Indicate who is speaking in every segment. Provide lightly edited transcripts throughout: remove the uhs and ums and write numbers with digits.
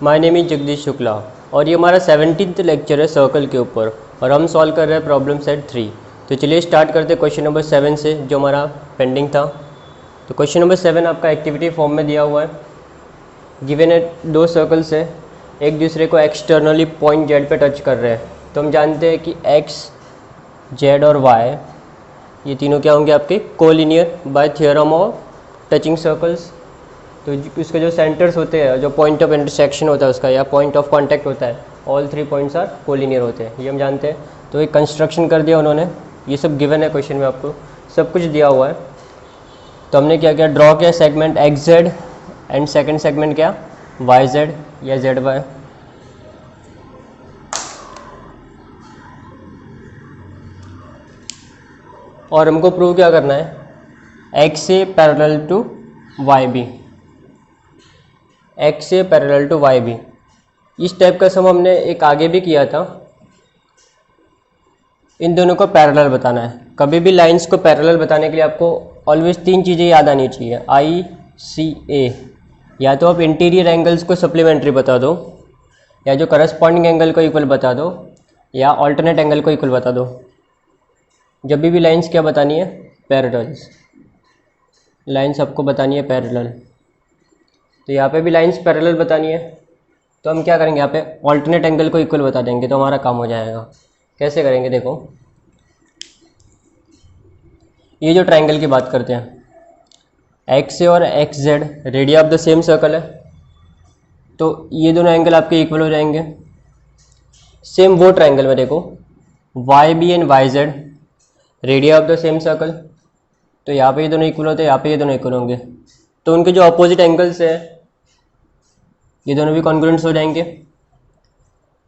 Speaker 1: My name is Jagdish Shukla और ये हमारा 17th लेक्चर है सर्कल के ऊपर और हम सॉल्व कर रहे हैं प्रॉब्लम सेट 3। तो चलिए स्टार्ट करते हैं क्वेश्चन नंबर 7 से जो हमारा पेंडिंग था। तो क्वेश्चन नंबर 7 आपका एक्टिविटी फॉर्म में दिया हुआ है। गिवन है दो सर्कल्स है, एक दूसरे को एक्सटर्नली पॉइंट जेड पे टच कर रहे हैं। तो हम जानते हैं कि एक्स, जेड और वाई ये तीनों क्या होंगे आपके collinear bye theorem of touching circles. तो उसके जो सेंटर्स होते हैं, जो पॉइंट ऑफ इंटरसेक्शन होता है उसका या पॉइंट ऑफ कांटेक्ट होता है, ऑल 3 पॉइंट्स आर कोलिनियर होते हैं, ये हम जानते हैं। तो एक कंस्ट्रक्शन कर दिया उन्होंने, ये सब गिवन है क्वेश्चन में, आपको सब कुछ दिया हुआ है। तो हमने क्या किया, ड्रॉ किया segment X Z and second segment क्या वाई जेड या जेड वाई। और हमको प्रूव क्या करना है, एक्स से parallel to Y B, X से पैरेलल टू वाई बी। इस टाइप का सम हमने एक आगे भी किया था। इन दोनों को पैरेलल बताना है। कभी भी लाइंस को पैरेलल बताने के लिए आपको ऑलवेज 3 चीज़ें याद आनी चाहिए, आई सी ए। या तो आप इंटीरियर एंगल्स को सप्लीमेंट्री बता दो, या जो करस्पॉन्डिंग एंगल को इक्वल बता दो, या ऑल्टरनेट एंगल को इक्वल बता दो। जब भी लाइंस क्या बतानी है, पैरेलल्स। लाइंस आपको बतानी है पैरेलल। तो यहाँ पे भी लाइंस पैरेलल बतानी है, तो हम क्या करेंगे, यहाँ पे ऑल्टरनेट एंगल को इक्वल बता देंगे तो हमारा काम हो जाएगा। कैसे करेंगे देखो, ये जो ट्रायंगल की बात करते हैं, एक्स ए और X Z radii of the same circle है, तो ये दोनों एंगल आपके इक्वल हो जाएंगे। सेम वो ट्रायंगल में देखो, Y B and Y Z radii of the same circle, तो यहाँ पे ये दोनों इक्वल होते हैं, यहाँ पे ये दोनों इक्वल होंगे। तो उनके जो अपोजिट एंगल्स है ये दोनों भी कॉन्ग्रुएंट्स हो जाएंगे।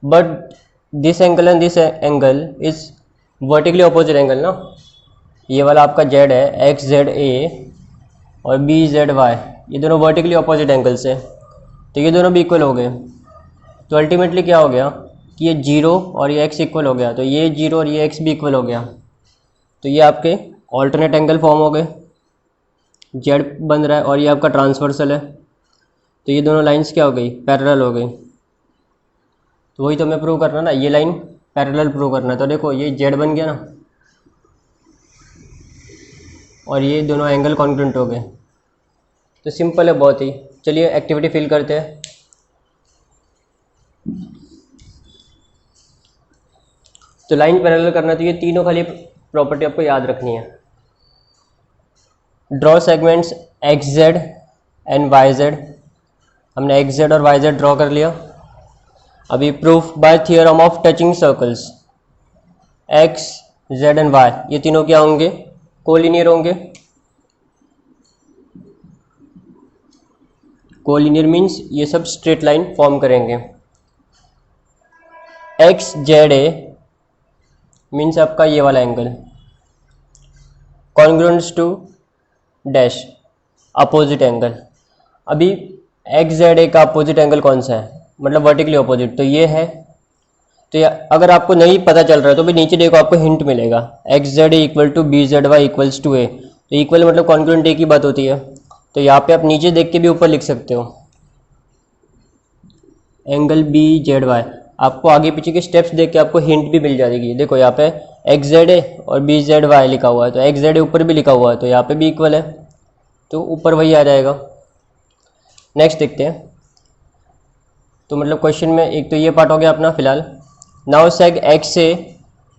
Speaker 1: But this angle and this angle is vertically opposite angle ना। ये वाला आपका जेड है, एक्स जेड ए, और बी जेड वाई, ये दोनों वर्टिकली अपोजिट एंगल्स है, तो ये दोनों भी इक्वल हो गए। तो अल्टीमेटली क्या हो गया कि ये 0 और ये एक्स इक्वल हो गया, तो ये 0 और ये एक्स भी इक्वल हो गया। तो ये आपके ऑल्टरनेट एंगल फॉर्म हो गए, जेड बन रहा है और ये आपका ट्रांसवर्सल है। तो ये दोनों लाइंस क्या हो गई, पैरेलल हो गई। तो वही तो हमें प्रूव करना ना, ये लाइन पैरेलल प्रूव करना है। तो देखो ये जेड बन गया ना, और ये दोनों एंगल कॉन्ग्रुएंट हो गए। तो सिंपल है बहुत ही। चलिए एक्टिविटी फिल करते हैं। तो लाइन पैरेलल करना, तो ये तीनों खाली प्रॉपर्टी आपको याद रखनी है। Draw segments X Z and Y Z, हमने एक्स जेड और वाई जेड ड्रॉ कर लिया। अभी proof by theorem of touching circles, X Z and Y ये तीनों क्या होंगे, कोलिनियर होंगे। कोलिनियर मीन्स ये सब स्ट्रेट लाइन फॉर्म करेंगे। एक्स जेड ए मीन्स आपका ये वाला angle, congruents to dash opposite angle. अभी एक्स जेड ए का अपोजिट एंगल कौन सा है, मतलब वर्टिकली अपोजिट, तो ये है। तो अगर आपको नहीं पता चल रहा है तो भी नीचे देखो आपको हिंट मिलेगा, X Z A equal to B Z Y equals to A. तो इक्वल मतलब कॉन्ग्रुएंट ए की बात होती है। तो यहाँ पे आप नीचे देख के भी ऊपर लिख सकते हो एंगल बी जेड वाई। आपको आगे पीछे के स्टेप्स देख के आपको हिंट भी मिल जाएगी। देखो यहाँ पे एक्स जेड ए और बी जेड वाई लिखा हुआ है, तो एक्स जेड ए ऊपर भी लिखा हुआ है, तो यहाँ पे भी इक्वल है, तो ऊपर वही आ जाएगा। नेक्स्ट देखते हैं। तो मतलब क्वेश्चन में एक तो ये पार्ट हो गया अपना फिलहाल। Now seg X A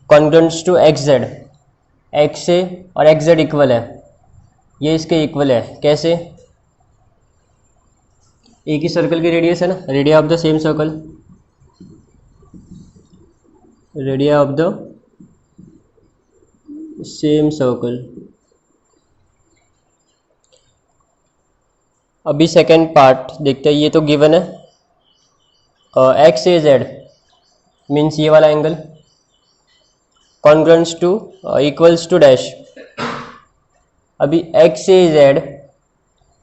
Speaker 1: congruents to X Z, X A और एक्स जेड इक्वल है, ये इसके इक्वल है। कैसे, एक ही सर्कल की रेडियस है ना, radio of the same circle, radii of the same circle. अभी सेकेंड पार्ट देखते हैं। ये तो गिवन है, एक्स ए जेड मीन्स ये वाला angle, congruents to equals to dash. अभी एक्स ए जेड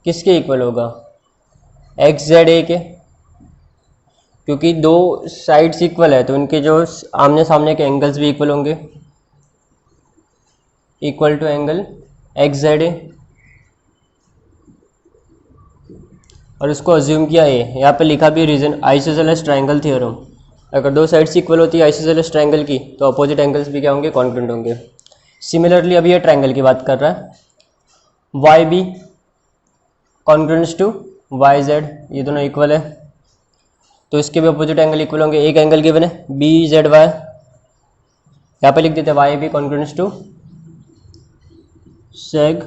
Speaker 1: किसके इक्वल होगा, एक्स जेड ए के, क्योंकि दो साइड्स इक्वल है तो उनके जो आमने सामने के एंगल्स भी इक्वल होंगे, equal to angle X Z A. और उसको अज्यूम किया ए, यहाँ पे लिखा भी रीजन आइसोसेलेस ट्रायंगल थ्योरम। अगर दो साइड्स इक्वल होती है आइसोसेलेस ट्रायंगल की तो अपोजिट एंगल्स भी क्या होंगे, कॉन्ग्रुएंट होंगे। सिमिलरली अभी ये ट्रायंगल की बात कर रहा है, Y B congruence to Y Z, ये दोनों इक्वल है तो इसके भी अपोजिट एंगल इक्वल होंगे। एक एंगल गिवन है बी जेड वाई, यहाँ पे लिख देते हैं Y B congruence to seg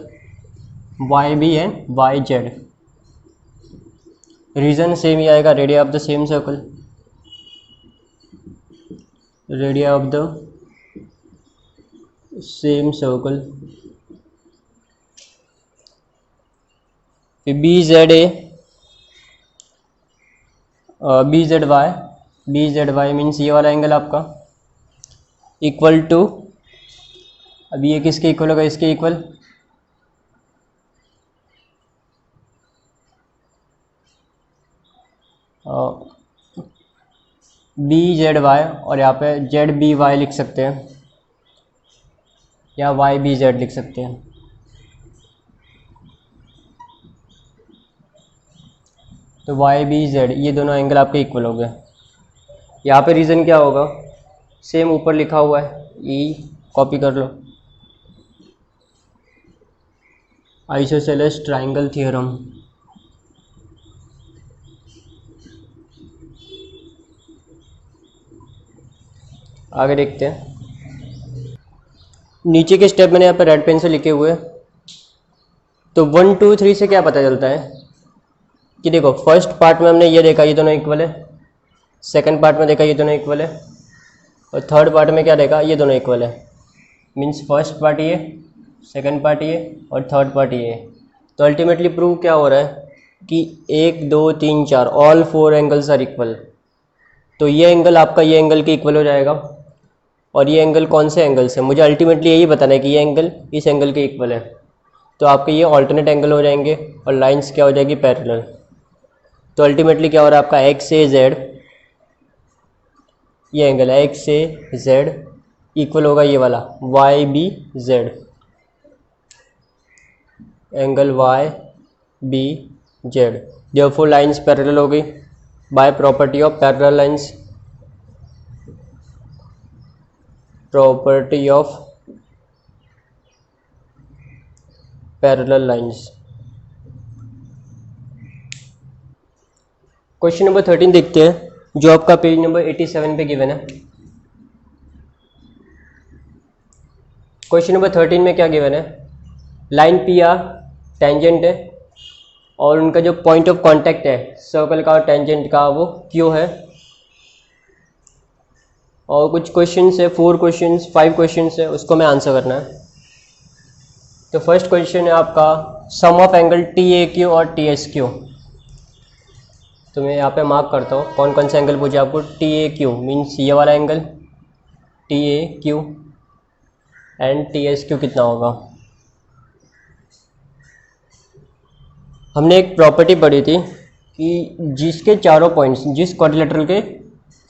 Speaker 1: Y B and Y Z. Reason same ही आएगा, radii of the same circle, radii of the same circle. B Z A B Z Y means ये वाला angle आपका इक्वल टू, अब ये किसके equal होगा, इसके इक्वल, बी जेड वाई और यहाँ पे जेड बी वाई लिख सकते हैं या वाई बी जेड लिख सकते हैं। तो वाई बी जेड ये दोनों एंगल आपके इक्वल हो गए। यहाँ पे रीज़न क्या होगा, सेम ऊपर लिखा हुआ है, ई कॉपी कर लो, आइसोसेलेस ट्रायंगल थ्योरम। आगे देखते हैं, नीचे के स्टेप मैंने यहाँ पर रेड पेन से लिखे हुए। तो 1 2 3 से क्या पता चलता है कि देखो फर्स्ट पार्ट में हमने ये देखा ये दोनों इक्वल है, सेकंड पार्ट में देखा ये दोनों इक्वल है, और थर्ड पार्ट में क्या देखा ये दोनों इक्वल है। मीन्स फर्स्ट पार्ट ये, सेकंड पार्ट ये और थर्ड पार्ट ये। तो अल्टीमेटली प्रूव क्या हो रहा है कि 1 2 3 4 ऑल 4 एंगल्स आर इक्वल। तो ये एंगल आपका ये एंगल के इक्वल हो जाएगा, और ये एंगल कौन से एंगल से, मुझे अल्टीमेटली यही बताना है कि ये एंगल इस एंगल के इक्वल है। तो आपके ये ऑल्टरनेट एंगल हो जाएंगे और लाइंस क्या हो जाएगी, पैरेलल। तो अल्टीमेटली क्या हो रहा है आपका एक्स ए जेड, ये एंगल है एक्स ए जेड इक्वल होगा ये वाला Y B Z, angle Y B Z. Therefore lines parallel हो गई by property of parallel lines, property of parallel lines. Question number 13 देखते हैं जो आपका पेज नंबर 87 पे गिवन है। क्वेश्चन नंबर 13 में क्या गिवन है, लाइन पी आर टेंजेंट है और उनका जो पॉइंट ऑफ कांटेक्ट है सर्कल का और टेंजेंट का वो क्यू है। और कुछ क्वेश्चंस है, 4 क्वेश्चंस 5 क्वेश्चंस है, उसको मैं आंसर करना है। तो फर्स्ट क्वेश्चन है आपका sum of angle T A Q और टी एस क्यू। तो मैं यहाँ पे मार्क करता हूँ कौन कौन सा एंगल पूछे आपको, टी ए क्यू मीन्स ये वाला angle T A Q and T S Q कितना होगा। हमने एक प्रॉपर्टी पढ़ी थी कि जिसके चारों पॉइंट्स, जिस क्वाड्रिलेटरल के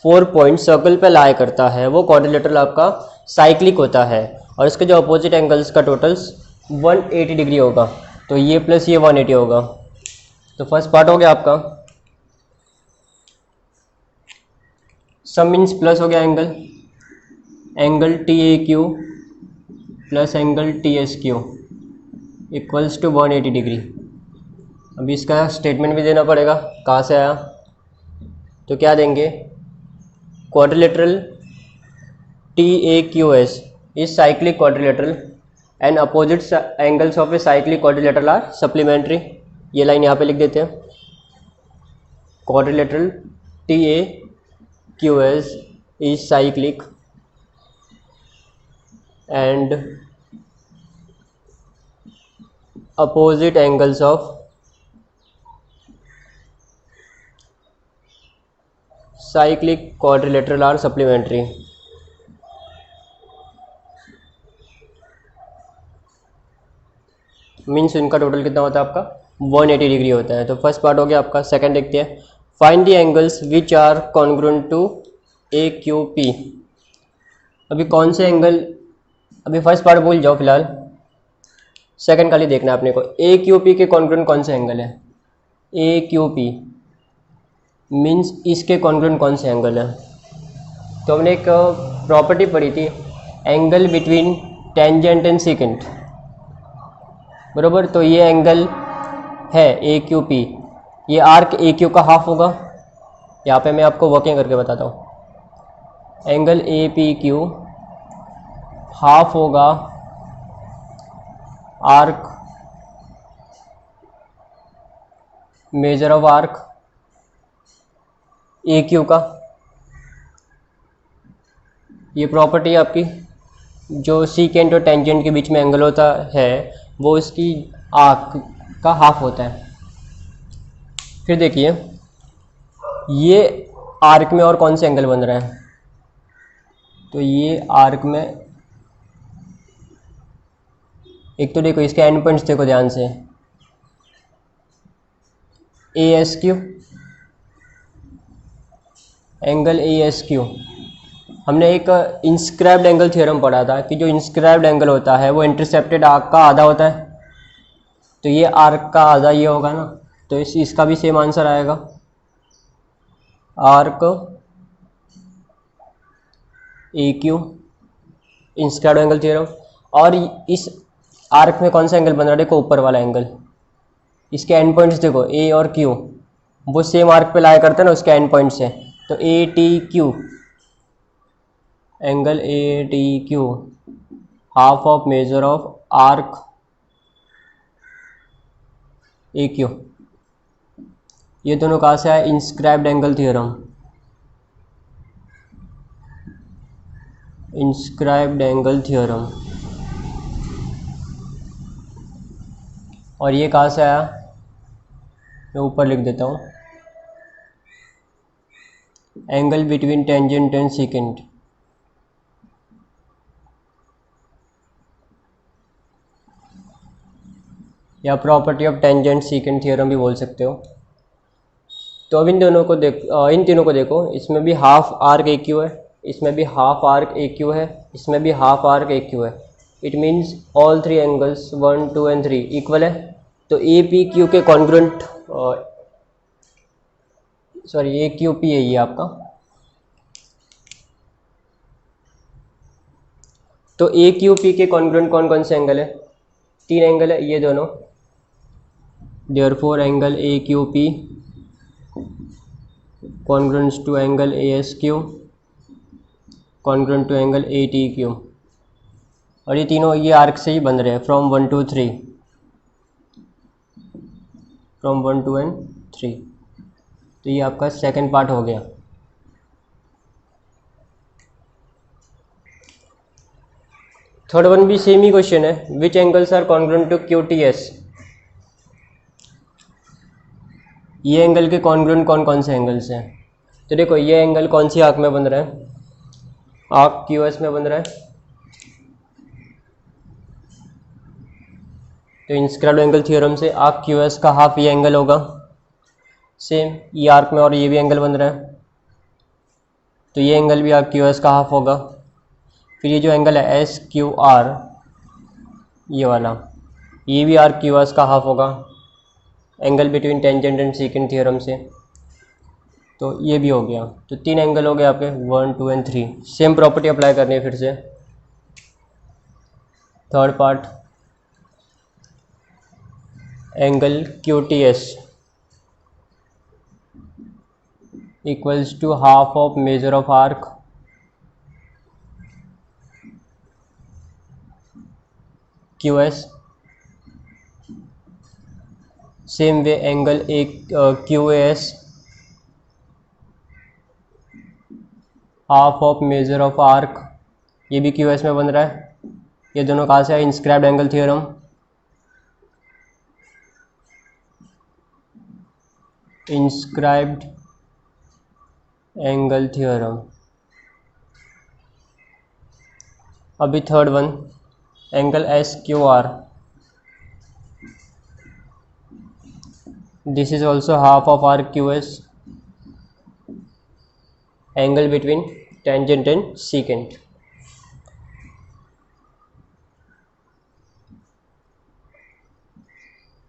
Speaker 1: 4 पॉइंट सर्कल पे लाई करता है वो क्वाड्रिलेटरल आपका साइक्लिक होता है और इसके जो अपोजिट एंगल्स का टोटल्स 180 डिग्री होगा। तो ये प्लस ये 180 होगा। तो फर्स्ट पार्ट हो गया आपका, सम मीन्स प्लस हो गया angle T A Q plus angle T S Q equals to 180 degree. अभी इसका स्टेटमेंट भी देना पड़ेगा, कहाँ से आया, तो क्या देंगे, quadrilateral T A Q S is cyclic quadrilateral and opposite angles of a cyclic quadrilateral are supplementary. ये लाइन यहाँ पे लिख देते हैं, quadrilateral T A Q S is cyclic and opposite angles of cyclic quadrilateral are supplementary. Means इनका total कितना होता है आपका 180 डिग्री होता है। तो फर्स्ट पार्ट हो गया आपका। सेकंड देखते हैं, find the angles which are congruent to A Q P. अभी कौन से एंगल, अभी फर्स्ट पार्ट भूल जाओ फिलहाल, सेकंड खाली देखना है अपने को। ए क्यू पी के कॉन्ग्रुएंट कौन से एंगल है, ए क्यू पी मीन्स इसके कॉन्ग्रुएंट कौन से एंगल है। तो हमने एक प्रॉपर्टी पढ़ी थी, angle between tangent and secant, बराबर। तो ये एंगल है ए क्यू पी, ये आर्क ए क्यू का हाफ होगा। यहाँ पे मैं आपको वर्किंग करके बताता हूँ। Angle A P Q half होगा arc, measure of arc A Q का। ये प्रॉपर्टी है आपकी, जो सीकेंट और टेंजेंट के बीच में एंगल होता है वो इसकी आर्क का हाफ होता है। फिर देखिए ये आर्क में और कौन से एंगल बन रहे हैं। तो ये आर्क में एक तो देखो इसके एंड पॉइंट्स देखो ध्यान से, ए S Q, angle A S Q. हमने एक इंस्क्राइब्ड एंगल थ्योरम पढ़ा था कि जो इंस्क्राइब्ड एंगल होता है वो इंटरसेप्टेड आर्क का आधा होता है। तो ये आर्क का आधा ये होगा ना, तो इसका भी सेम आंसर आएगा, arc A Q, inscribed angle theorem. और इस आर्क में कौन सा एंगल बन रहा है, देखो ऊपर वाला एंगल, इसके एंड पॉइंट्स देखो ए और क्यू, वो सेम आर्क पे लाया करते हैं ना उसके एंड पॉइंट से। तो ए T Q, angle A T Q half of measure of arc A Q. ये दोनों कहाँ से आए, inscribed angle theorem, inscribed angle theorem. और ये कहाँ से आया, मैं ऊपर लिख देता हूँ, angle between tangent and secant. या property of tangent secant theorem भी बोल सकते हो। तो अब इन दोनों को इन तीनों को देखो, इसमें भी हाफ आर्क ए क्यू है, इसमें भी हाफ आर्क ए क्यू है, इसमें भी हाफ आर्क ए क्यू है। It means all three angles 1, 2 and 3 equal है। तो ए पी क्यू के कॉन्ग्रुएंट, सॉरी ए क्यू पी है ये आपका। तो ए क्यू पी के कॉन्ग्रुएंट कौन कौन से एंगल है, 3 एंगल है ये दोनों। Therefore angle A Q P congruents to angle A S Q congruent to angle A T Q. और ये तीनों ये आर्क से ही बन रहे हैं, फ्रॉम 1 to 3, फ्रॉम 1 to 3। तो ये आपका सेकंड पार्ट हो गया। थर्ड वन भी सेम ही क्वेश्चन है, which angles are congruent to Q T S. ये एंगल के कॉन्ग्रुएंट कौन कौन से एंगल्स हैं। तो देखो ये एंगल कौन सी आर्क में बन रहा है, आर्क क्यू एस में बन रहा है। तो इंस्क्राइब्ड एंगल थ्योरम से आर्क क्यू एस का हाफ ये एंगल होगा, सेम ये आर्क में और ये भी एंगल बन रहा है, तो ये एंगल भी आर्क क्यू एस का हाफ होगा। फिर ये जो एंगल है एस क्यू आर, ये वाला, ये भी आर्क क्यू एस का हाफ होगा, angle between tangent and secant theorem से। तो ये भी हो गया। तो 3 एंगल हो गए आपके 1, 2 एंड 3। सेम प्रॉपर्टी अप्लाई करनी है फिर से। Third part, angle Q T S equals to half of measure of arc Q S. Same way angle A Q S half of measure of arc, ये भी Q S में बन रहा है। ये दोनों कहाँ से है, inscribed angle theorem. Inscribed angle theorem. अभी third one, angle S Q R, this is also half of arc Q S, angle between tangent and secant.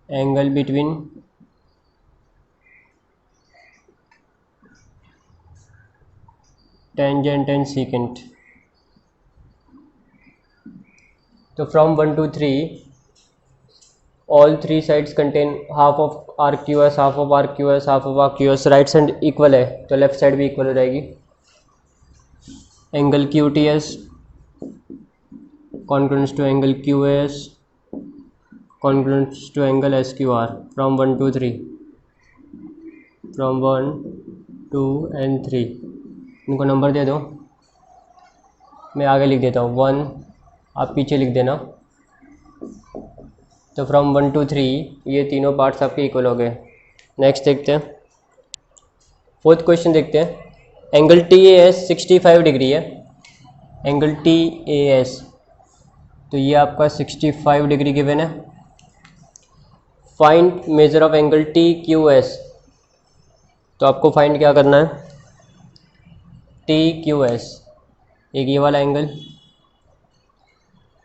Speaker 1: Angle between tangent and secant. तो from 1 to 3 all three sides contain half of arc Q S, half of arc Q S, half of arc Q S. Right side equal है तो left side भी equal हो जाएगी। Angle Q T S congruence to angle Q S congruence to angle S Q are from 1 to 3, from 1, 2 and 3। इनको number दे दो, मैं आगे लिख देता हूँ 1, आप पीछे लिख देना। तो फ्रॉम 1 to 3 ये तीनों पार्ट्स आपके इक्वल हो गए। नेक्स्ट देखते हैं, फोर्थ क्वेश्चन देखते हैं। Angle T A S 65 degree है, एंगल टी ए एस, तो ये आपका 65 डिग्री गिवन है। Find measure of angle T Q S, तो आपको फाइंड क्या करना है, टी क्यू एस, एक ये वाला angle,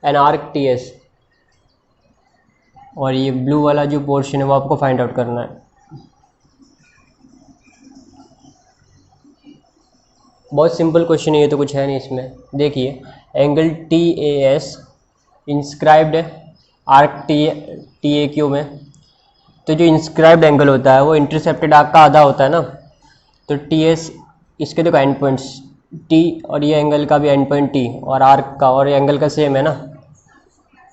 Speaker 1: an arc T S, और ये ब्लू वाला जो पोर्शन है वो आपको फाइंड आउट करना है। बहुत सिंपल क्वेश्चन है ये, तो कुछ है नहीं इसमें। देखिए angle T A S inscribed है आर्क टी ए क्यू में, तो जो इंस्क्राइब्ड एंगल होता है वो इंटरसेप्टेड आर्क का आधा होता है ना। तो टी एस, इसके देखो एंड पॉइंट्स टी, और ये एंगल का भी एंड पॉइंट टी, और आर्क का और एंगल का सेम है ना।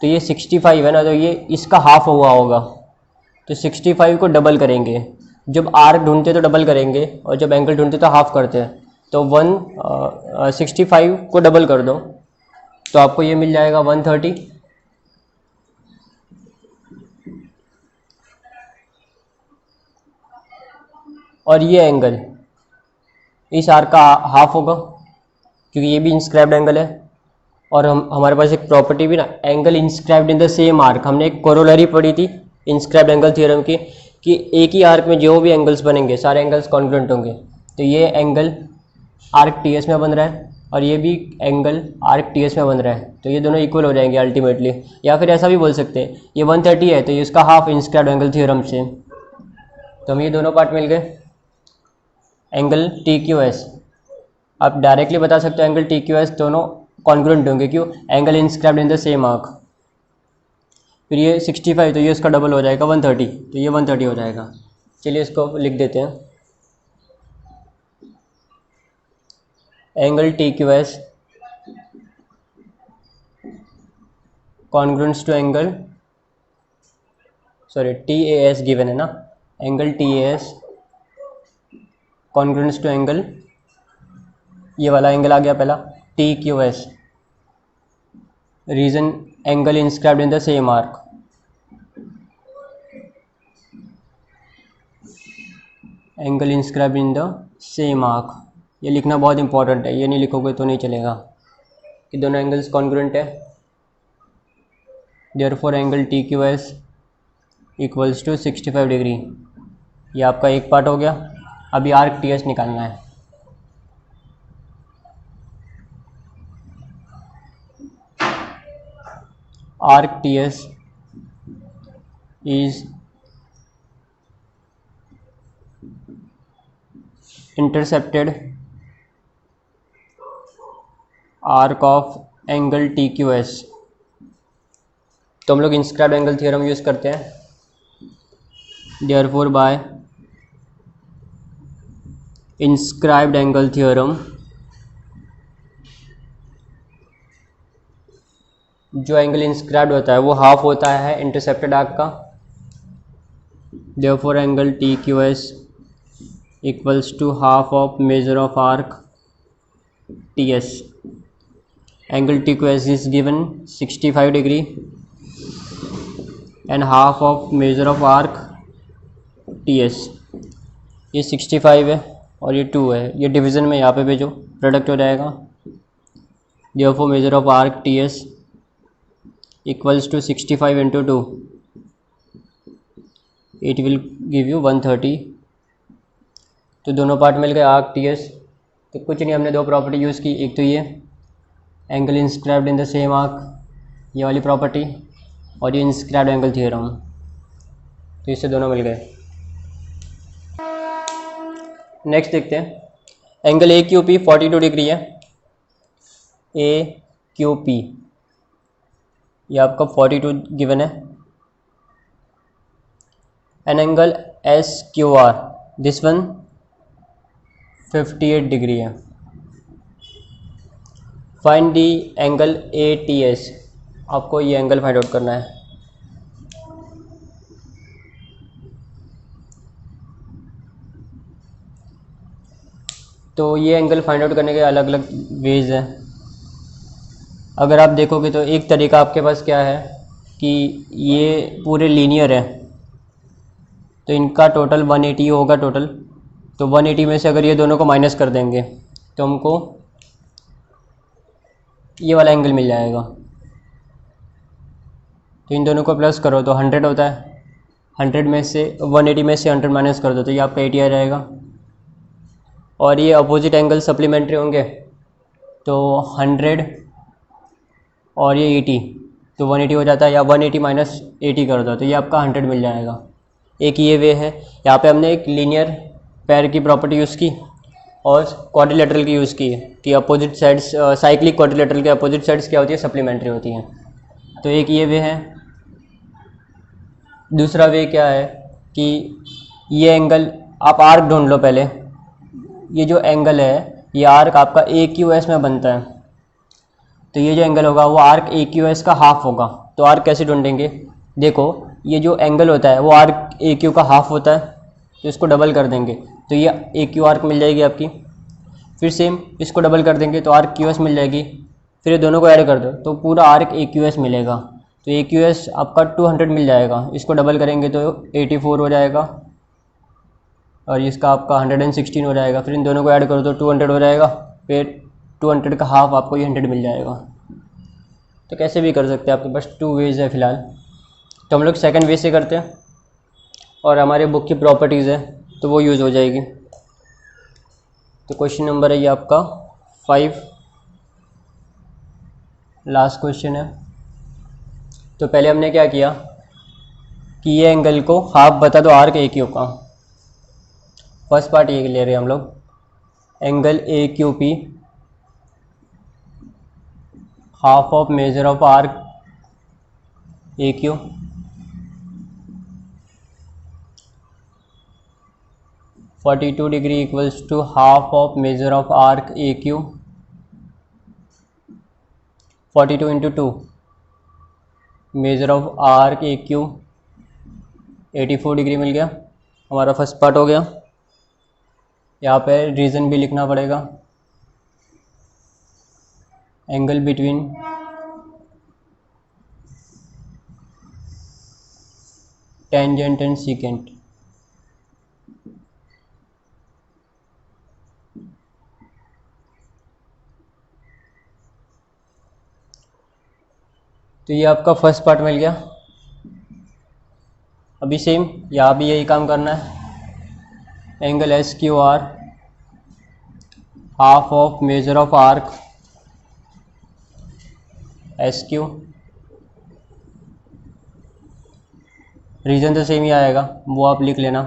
Speaker 1: तो ये 65 है ना, तो ये इसका हाफ हुआ होगा। तो 65 को डबल करेंगे, जब आर्क ढूंढते तो डबल करेंगे, और जब एंगल ढूंढते तो हाफ करते हैं। तो 65 को डबल कर दो तो आपको ये मिल जाएगा 130। और ये एंगल इस आर्क का हाफ होगा, क्योंकि ये भी इंस्क्राइब्ड एंगल है। और हमारे पास एक प्रॉपर्टी भी ना, angle inscribed in the same arc, हमने एक कोरोलरी पढ़ी थी इंस्क्राइब्ड एंगल थ्योरम की, कि एक ही आर्क में जो भी एंगल्स बनेंगे सारे एंगल्स कॉन्ग्रुएंट होंगे। तो ये एंगल आर्क टी एस में बन रहा है, और ये भी एंगल आर्क टी एस में बन रहा है, तो ये दोनों इक्वल हो जाएंगे अल्टीमेटली। या फिर ऐसा भी बोल सकते हैं, ये 130 है तो ये इसका हाफ इंस्क्राइब्ड एंगल थ्योरम से। तो हमें ये दोनों पार्ट मिल गए। एंगल टी क्यू एस, आप डायरेक्टली बता सकते हो एंगल टी क्यू एस दोनों कॉन्ग्रुएंट होंगे, क्यों, angle inscribed in the same arc. फिर ये 65, तो ये इसका डबल हो जाएगा 130, तो ये 130 हो जाएगा। चलिए इसको लिख देते हैं, angle T Q S congruence to angle, sorry T A S given है ना, angle T A S congruence to angle, ये वाला एंगल आ गया पहला, T Q S, reason angle inscribed in the same arc. Angle inscribed in the same arc, ये लिखना बहुत इंपॉर्टेंट है, ये नहीं लिखोगे तो नहीं चलेगा कि दोनों एंगल्स कॉन्ग्रुएंट है। Therefore angle T Q S equals to 65 degree. ये आपका एक पार्ट हो गया। अभी आर्क टी एस निकालना है। arc TS is intercepted arc of angle TQS। तो हम लोग इंस्क्राइब्ड एंगल थ्योरम यूज करते हैं, therefore by inscribed angle theorem जो एंगल इंस्क्राइब्ड होता है वो हाफ होता है इंटरसेप्टेड आर्क का। Therefore angle T Q S equals to half of measure of arc T S. Angle T Q S is given 65 degree and half of measure of arc T S. ये 65 है और ये 2 है, ये division में यहाँ पे भेजो, प्रोडक्ट हो जाएगा। Therefore measure of arc T S equals to 65 into 2, it will give you 130। तो दोनों पार्ट मिल गए आर्क टी एस। तो कुछ नहीं, हमने दो प्रॉपर्टी यूज़ की, एक तो ये angle inscribed in the same arc, ये वाली प्रॉपर्टी, और ये इंस्क्राइब्ड एंगल थ्योरम, तो इससे दोनों मिल गए। नेक्स्ट देखते हैं, angle A Q P 42 degree है, ए क्यू पी ये आपका 42 गिवन है। And angle S Q R this one 58 degree है। Find the angle A T S, आपको ये एंगल फाइंड आउट करना है। तो ये एंगल फाइंड आउट करने के अलग अलग वेज हैं। अगर आप देखोगे तो एक तरीका आपके पास क्या है कि ये पूरे लीनियर है, तो इनका टोटल 180 होगा टोटल। तो 180 में से अगर ये दोनों को माइनस कर देंगे तो हमको ये वाला एंगल मिल जाएगा। तो इन दोनों को प्लस करो तो 100 होता है, 100 में से 180 में से 100 माइनस कर दो तो ये आपका 80 आ जाएगा। और ये अपोजिट एंगल सप्लीमेंट्री होंगे, तो 100 और ये 80 तो 180 हो जाता है, या 180 माइनस 80 कर दो तो ये आपका 100 मिल जाएगा। एक ये वे है, यहाँ पे हमने एक लीनियर पैर की प्रॉपर्टी यूज़ की और क्वाड्रिलेटरल की यूज़ की कि अपोजिट साइड्स, साइक्लिक क्वाड्रिलेटरल के अपोजिट साइड्स क्या होती है, सप्लीमेंट्री होती हैं। तो एक ये वे है। दूसरा वे क्या है कि ये एंगल आप आर्क ढूंढ लो पहले। ये जो एंगल है ये आर्क आपका ए क्यू एस में बनता है, तो ये जो एंगल होगा वो आर्क ए क्यू एस का हाफ होगा। तो आर्क कैसे ढूंढेंगे, देखो ये जो एंगल होता है वो आर्क ए क्यू का हाफ होता है, तो इसको डबल कर देंगे तो ये ए क्यू आर्क मिल जाएगी आपकी। फिर सेम इसको डबल कर देंगे तो आर्क क्यू एस मिल जाएगी। फिर ये दोनों को ऐड कर दो तो पूरा आर्क ए क्यू एस मिलेगा। तो ए क्यू एस आपका 200 मिल जाएगा, इसको डबल करेंगे तो 84 हो जाएगा और इसका आपका 116 हो जाएगा। फिर इन दोनों को ऐड करो तो 200 हो जाएगा, फिर 200 का हाफ आपको ये 100 मिल जाएगा। तो कैसे भी कर सकते हैं, आपके पास 2 वेज है फ़िलहाल। तो हम लोग सेकंड वे से करते हैं और हमारे बुक की प्रॉपर्टीज़ है तो वो यूज़ हो जाएगी। तो क्वेश्चन नंबर है ये आपका 5, लास्ट क्वेश्चन है। तो पहले हमने क्या किया कि ये एंगल को हाफ बता दो आर्क ए क्यू का। फर्स्ट पार्ट ये ले रहे हैं हम लोग, angle A Q P half of measure of arc A Q. (42 degree equals to half of measure of arc A Q. 42 into 2 measure of arc A Q 84 degree मिल गया। हमारा फर्स्ट पार्ट हो गया। यहाँ पे रीज़न भी लिखना पड़ेगा, angle between tangent and secant. तो ये आपका फर्स्ट पार्ट मिल गया। अभी सेम यहाँ भी यही काम करना है, angle S Q R half of measure of arc S Q. Reason तो सेम ही आएगा, वो आप लिख लेना,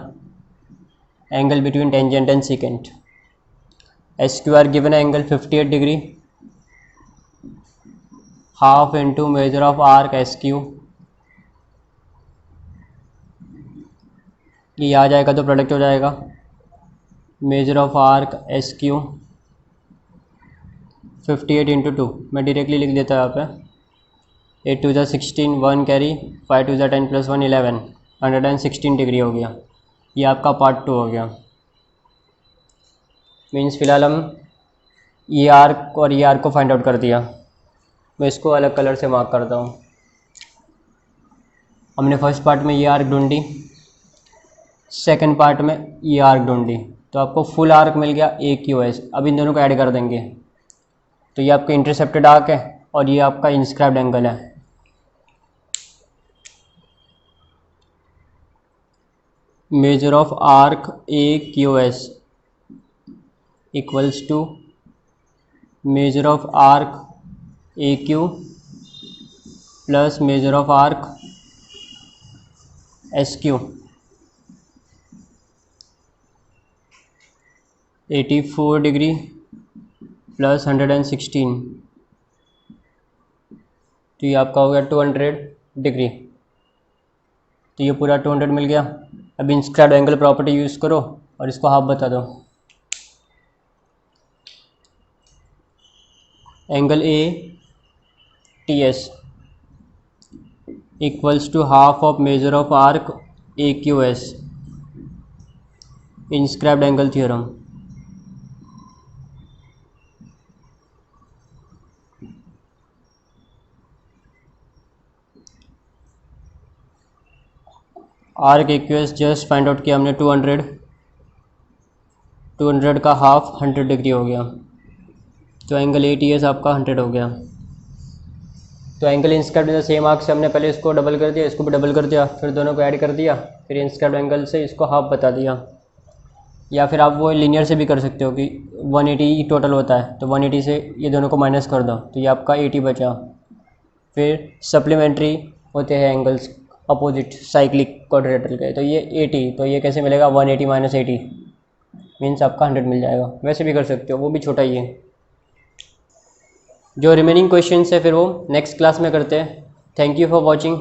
Speaker 1: angle between tangent and secant. S Q R given है angle 58 degree, half into measure of arc S Q. ये आ जाएगा तो प्रोडक्ट हो जाएगा, measure of arc S Q 58 into 2। मैं डायरेक्टली लिख देता हूँ यहाँ पे, 8 2 ज़ा 16, 1 कैरी, 5 2 ज़ा 10 प्लस 1 11, 116 डिग्री हो गया। ये आपका पार्ट 2 हो गया। मीन्स फ़िलहाल हम ये आर्क और ये आर्क को फाइंड आउट कर दिया। मैं इसको अलग कलर से मार्क करता हूँ। हमने फर्स्ट पार्ट में ये आर्क ढूंढी, सेकंड पार्ट में ये आर्क ढूंढी, तो आपको फुल आर्क मिल गया ए क्यू एस। अब इन दोनों को ऐड कर देंगे तो ये आपका इंटरसेप्टेड आर्क है और ये आपका इंस्क्राइब्ड एंगल है। Measure of arc A Q S equals to measure of arc A Q plus measure of arc S Q. 84 degree plus 116, तो ये आपका हो गया 200 डिग्री। तो ये पूरा 200 मिल गया। अब इंस्क्राइब्ड एंगल प्रॉपर्टी यूज़ करो और इसको हाफ बता दो। Angle A T S equals to half of measure of arc A Q S, inscribed angle theorem. Arc A Q S just find out किया हमने 200 का हाफ 100 डिग्री हो गया, तो एंगल ए टी एस आपका 100 हो गया। तो angle inscribed in the same arc से हमने पहले इसको डबल कर दिया, इसको भी डबल कर दिया, फिर दोनों को ऐड कर दिया, फिर इंस्क्राइब्ड एंगल से इसको हाफ बता दिया। या फिर आप वो लिनियर से भी कर सकते हो कि 180 टोटल होता है, तो 180 से ये दोनों को माइनस कर दो, तो ये आपका 80 बचा। फिर सप्लीमेंट्री होते हैं एंगल्स अपोजिट साइक्लिक क्वाड्रिलेटरल के, तो ये 80, तो ये कैसे मिलेगा 180 माइनस 80 मीन्स आपका 100 मिल जाएगा। वैसे भी कर सकते हो, वो भी छोटा ही है। जो रिमेनिंग क्वेश्चंस है फिर वो नेक्स्ट क्लास में करते हैं। Thank you for watching.